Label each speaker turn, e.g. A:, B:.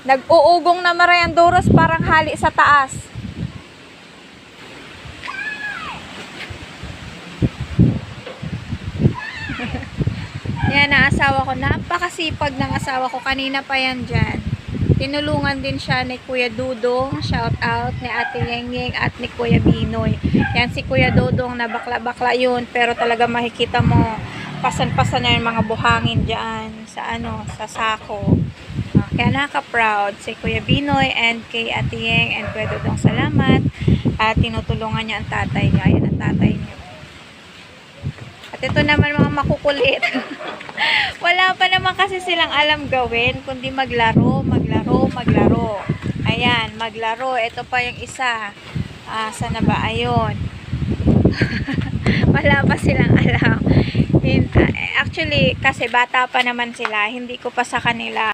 A: Nag-uugong na Mariandoros, parang hali sa taas. Yan, ang asawa ko. Napakasipag ng asawa ko. Kanina pa yan dyan. Tinulungan din siya ni Kuya Dudong. Shout out ni Ate Yengeng at ni Kuya Binoy. Yan si Kuya Dudong na bakla-bakla yun. Pero talaga makikita mo, pasan-pasan na yung mga buhangin dyan sa sa sako. Kaya nakaka-proud si Kuya Binoy and kay Ate Yeng and Kuya Dudong, salamat. At tinutulungan niya ang tatay niya. Ayan ang tatay niya. At ito naman mga makukulit. Wala pa naman kasi silang alam gawin, kundi maglaro. Ayan, maglaro. Ito pa yung isa. Sana ba? Ayun. Wala pa silang alam. Actually, kasi bata pa naman sila, hindi ko pa sa kanila